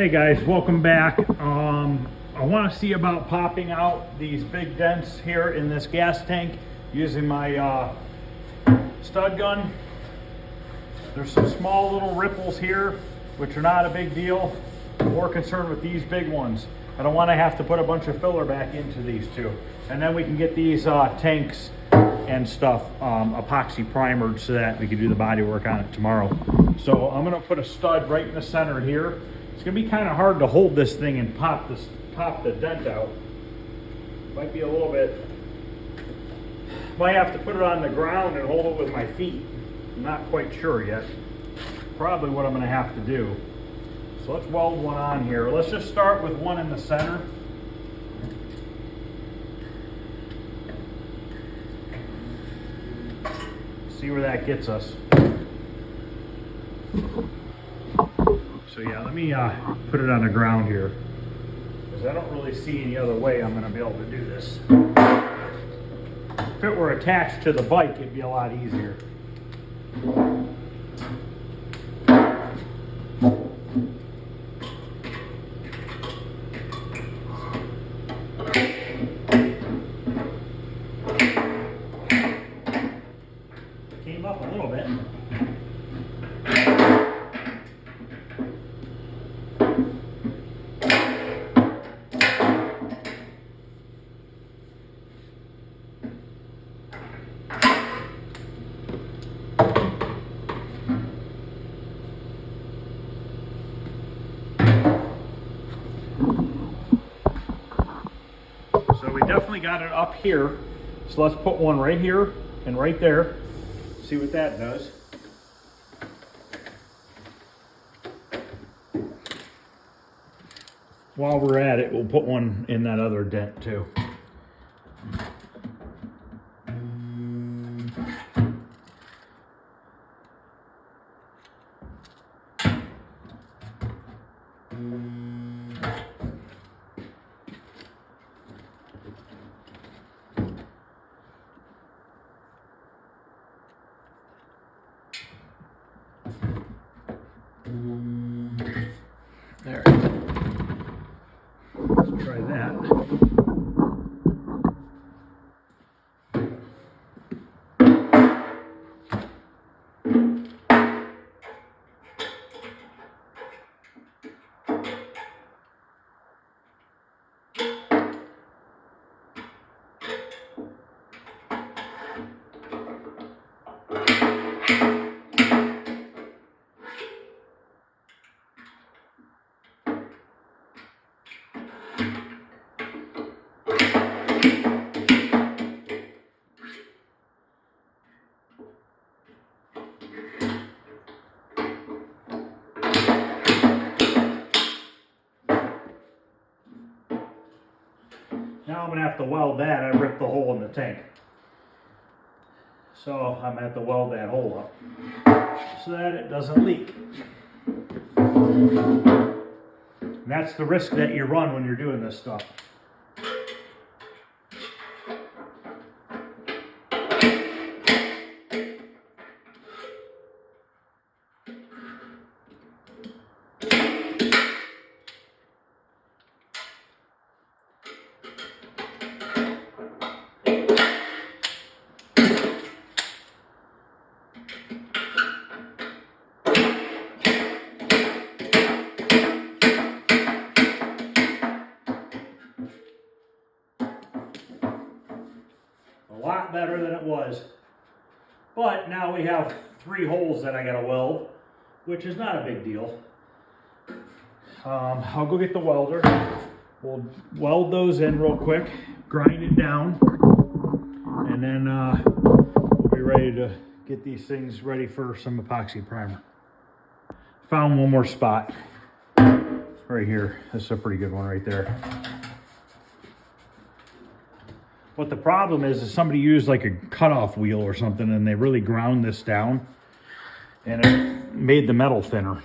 Hey guys, welcome back. I want to see about popping out these big dents here in this gas tank using my stud gun. There's some small little ripples here, which are not a big deal. I'm more concerned with these big ones. I don't want to have to put a bunch of filler back into these two. And then we can get these tanks and stuff epoxy primered so that we can do the body work on it tomorrow. So I'm going to put a stud right in the center here. It's going to be kind of hard to hold this thing and pop the dent out. Might be a little bit, might have to put it on the ground and hold it with my feet. I'm not quite sure yet. Probably what I'm going to have to do. So let's weld one on here. Let's just start with one in the center. See where that gets us. So yeah, let me put it on the ground here, because I don't really see any other way I'm going to be able to do this. If it were attached to the bike, it'd be a lot easier. Came up a little bit. So we definitely got it up here. So let's put one right here and right there. See what that does. While we're at it, we'll put one in that other dent too. There. Let's try that. Now I'm going to have to weld that. I ripped the hole in the tank. So I'm going to have to weld that hole up so that it doesn't leak. And that's the risk that you run when you're doing this stuff. A lot better than it was, but now we have 3 holes that I gotta weld, which is not a big deal. I'll go get the welder. We'll weld those in real quick, grind it down, and then we'll be ready to get these things ready for some epoxy primer. Found one more spot right here. This is a pretty good one right there. What the problem is somebody used like a cutoff wheel or something and they really ground this down and it made the metal thinner.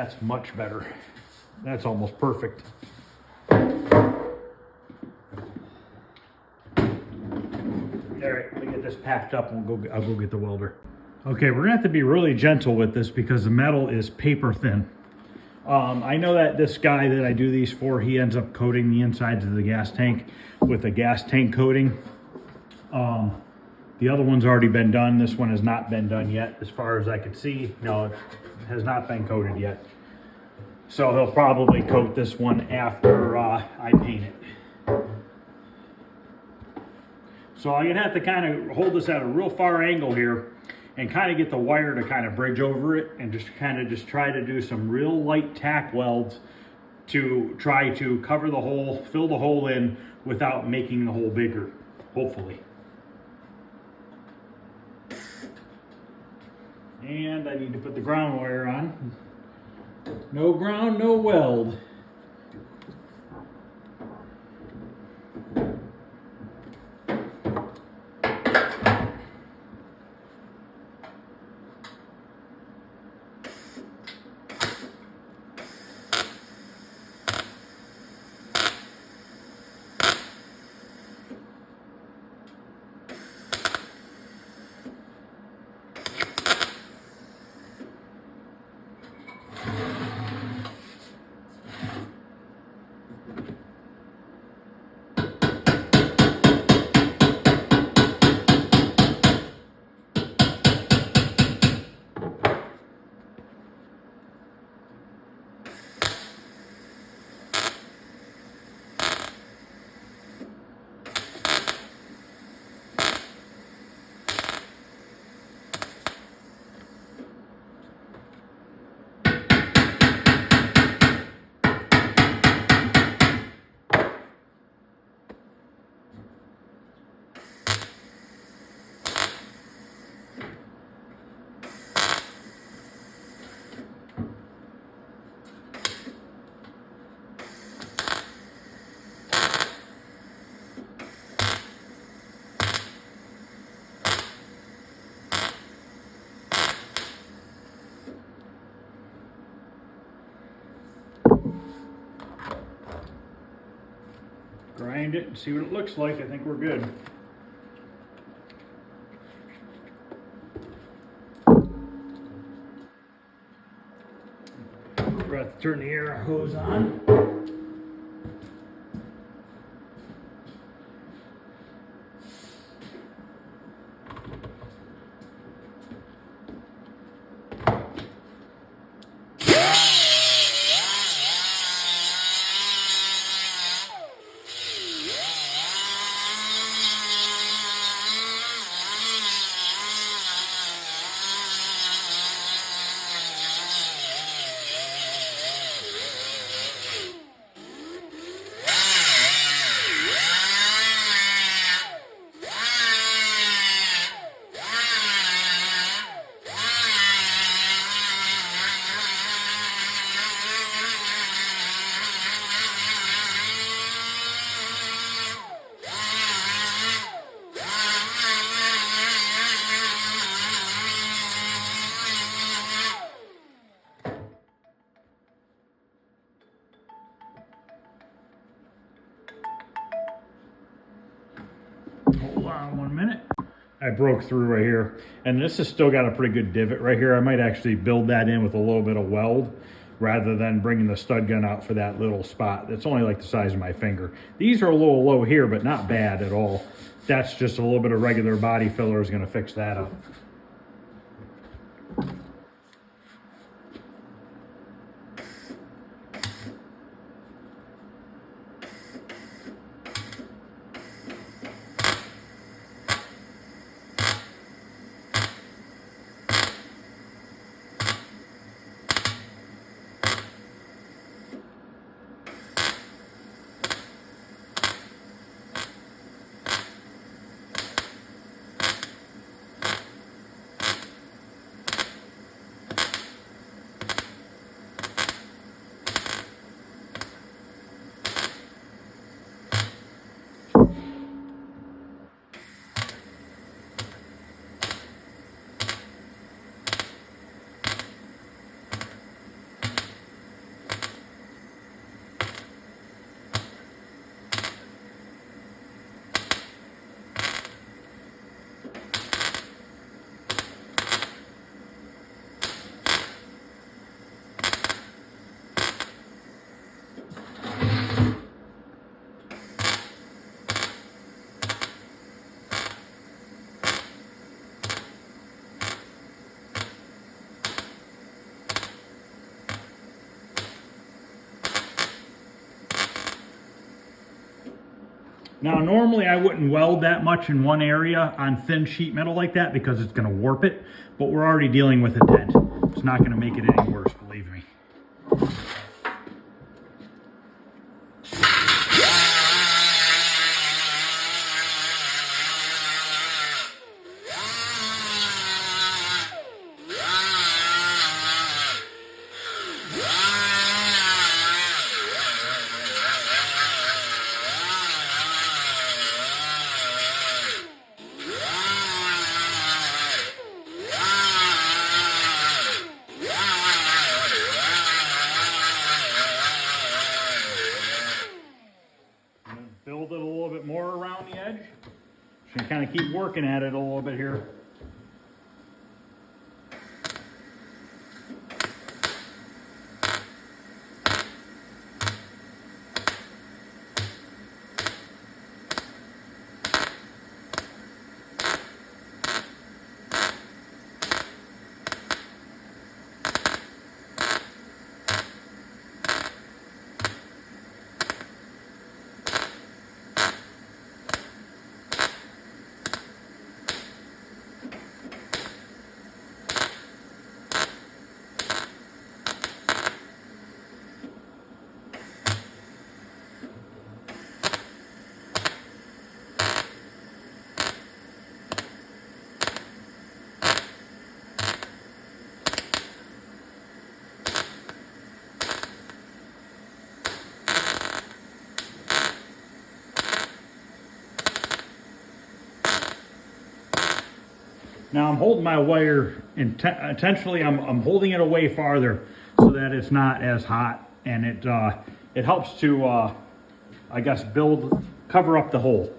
That's much better. That's almost perfect. All right, let me get this packed up and I'll go get the welder. Okay, we're gonna have to be really gentle with this because the metal is paper thin. I know that this guy that I do these for, he ends up coating the insides of the gas tank with a gas tank coating. The other one's already been done. This one has not been done yet, as far as I could see. No, it has not been coated yet. So he'll probably coat this one after I paint it. So I'm gonna have to kind of hold this at a real far angle here and kind of get the wire to kind of bridge over it and just try to do some real light tack welds to try to cover the hole, fill the hole in without making the hole bigger, hopefully. And I need to put the ground wire on. No ground, no weld. Grind it and see what it looks like. I think we're good. Forgot to turn the air hose on. Hold on 1 minute. I broke through right here, and this has still got a pretty good divot right here. I might actually build that in with a little bit of weld rather than bringing the stud gun out for that little spot. It's only like the size of my finger. These are a little low here, but not bad at all. That's just a little bit of regular body filler is going to fix that up. Now, normally I wouldn't weld that much in one area on thin sheet metal like that because it's going to warp it, but we're already dealing with a dent. It's not going to make it any worse, believe me. Build it a little bit more around the edge. Just gonna kind of keep working at it a little bit here. Now I'm holding my wire intentionally. I'm holding it away farther so that it's not as hot, and it helps to I guess cover up the hole.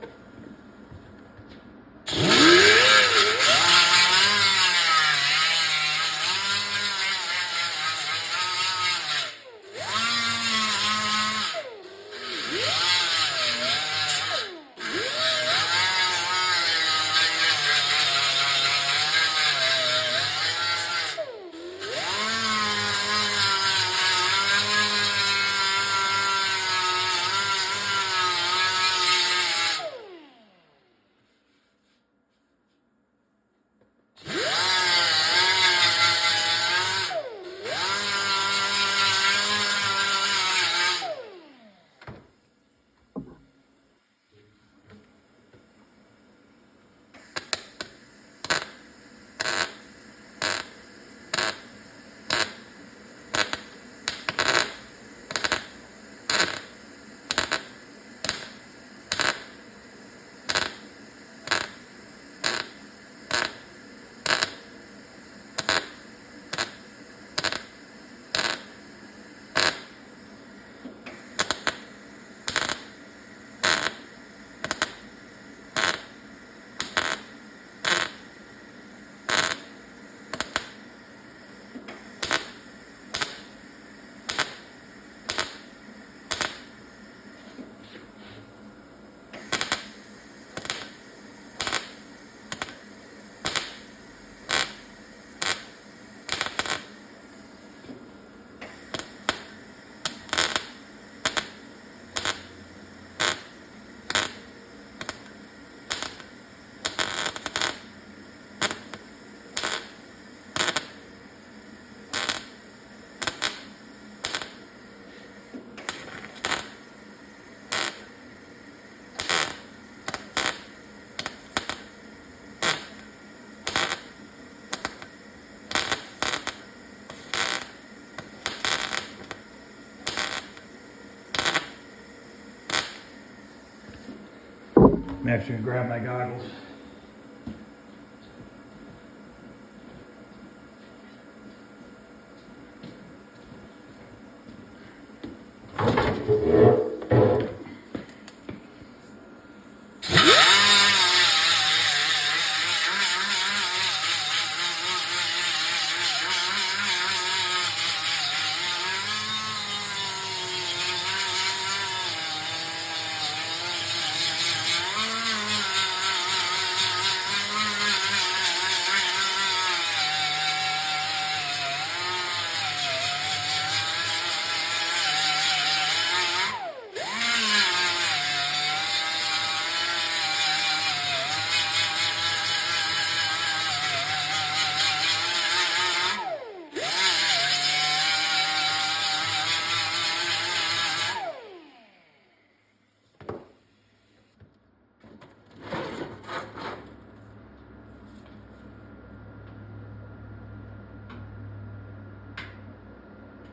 I'm actually gonna grab my goggles.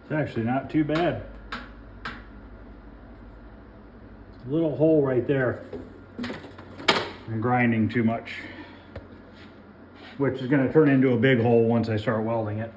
It's actually not too bad. Little hole right there from grinding too much, which is going to turn into a big hole once I start welding it.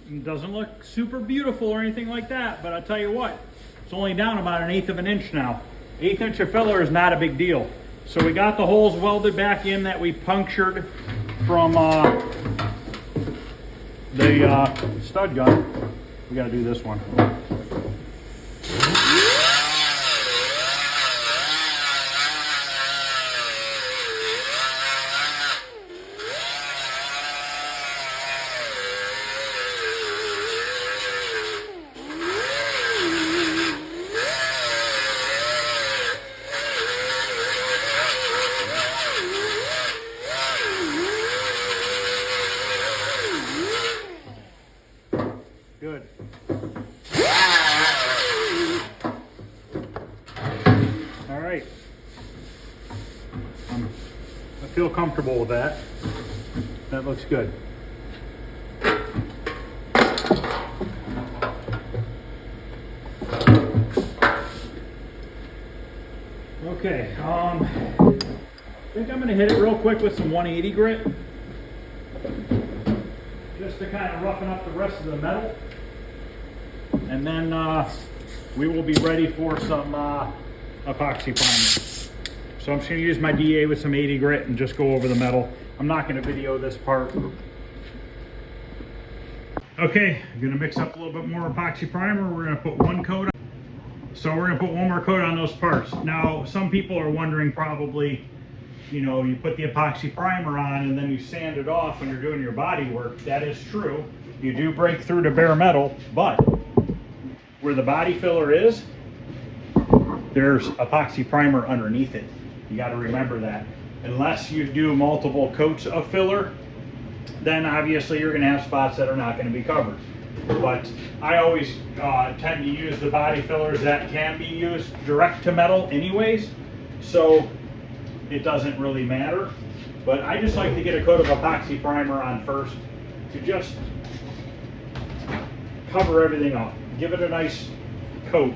It doesn't look super beautiful or anything like that, but I'll tell you what, it's only down about 1/8 of an inch now. 1/8 inch of filler is not a big deal. So we got the holes welded back in that we punctured from the stud gun. We gotta do this one. Good. All right. I feel comfortable with that. That looks good. Okay. I think I'm going to hit it real quick with some 180 grit, just to kind of roughen up the rest of the metal. And then we will be ready for some epoxy primer. So I'm just going to use my DA with some 80 grit and just go over the metal. I'm not going to video this part. Okay, I'm going to mix up a little bit more epoxy primer. We're going to put one coat on. So we're going to put one more coat on those parts. Now, some people are wondering probably, you know, you put the epoxy primer on and then you sand it off when you're doing your body work. That is true. You do break through to bare metal, but where the body filler is, there's epoxy primer underneath it. You got to remember that. Unless you do multiple coats of filler, then obviously you're going to have spots that are not going to be covered. But I always tend to use the body fillers that can be used direct to metal anyways, so it doesn't really matter. But I just like to get a coat of epoxy primer on first to just cover everything up. Give it a nice coat.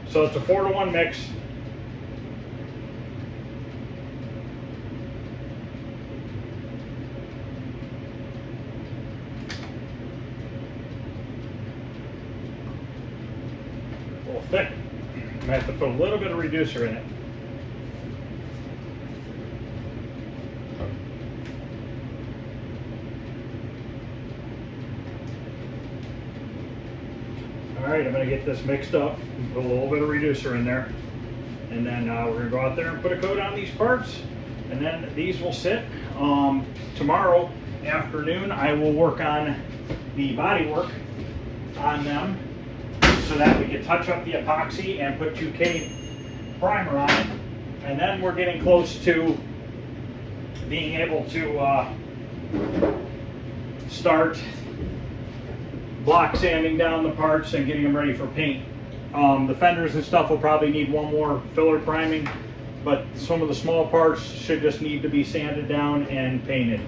So it's a 4-to-1 mix. A little thick. I'm gonna have to put a little bit of reducer in it. All right, I'm gonna get this mixed up and put a little bit of reducer in there. And then we're gonna go out there and put a coat on these parts. And then these will sit. Tomorrow afternoon, I will work on the body work on them so that we can touch up the epoxy and put 2K primer on it. And then we're getting close to being able to start block sanding down the parts and getting them ready for paint. The fenders and stuff will probably need one more filler priming, but some of the small parts should just need to be sanded down and painted.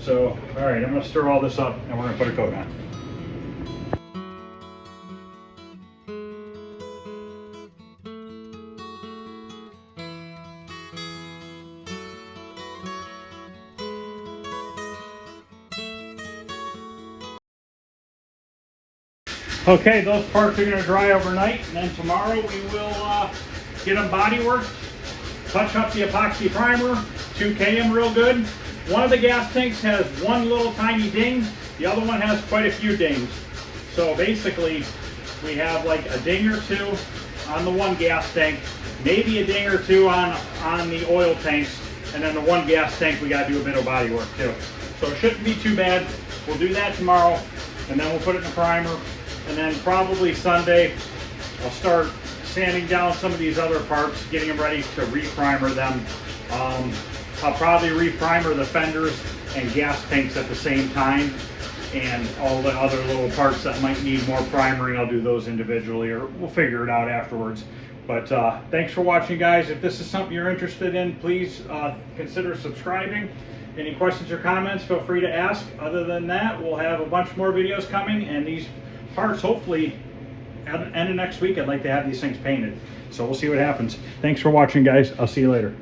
So, all right, I'm gonna stir all this up and we're gonna put a coat on. Okay, those parts are going to dry overnight, and then tomorrow we will get them body worked, touch up the epoxy primer, 2K them real good. One of the gas tanks has one little tiny ding, the other one has quite a few dings. So basically, we have like a ding or two on the one gas tank, maybe a ding or two on the oil tanks, and then the one gas tank we got to do a bit of body work too. So it shouldn't be too bad. We'll do that tomorrow, and then we'll put it in the primer. And then probably Sunday, I'll start sanding down some of these other parts, getting them ready to re-primer them. I'll probably re-primer the fenders and gas tanks at the same time. And all the other little parts that might need more primering, I'll do those individually, or we'll figure it out afterwards. But thanks for watching, guys. If this is something you're interested in, please consider subscribing. Any questions or comments, feel free to ask. Other than that, we'll have a bunch more videos coming, and these parts, hopefully, at the end of next week, I'd like to have these things painted. So we'll see what happens. Thanks for watching, guys. I'll see you later.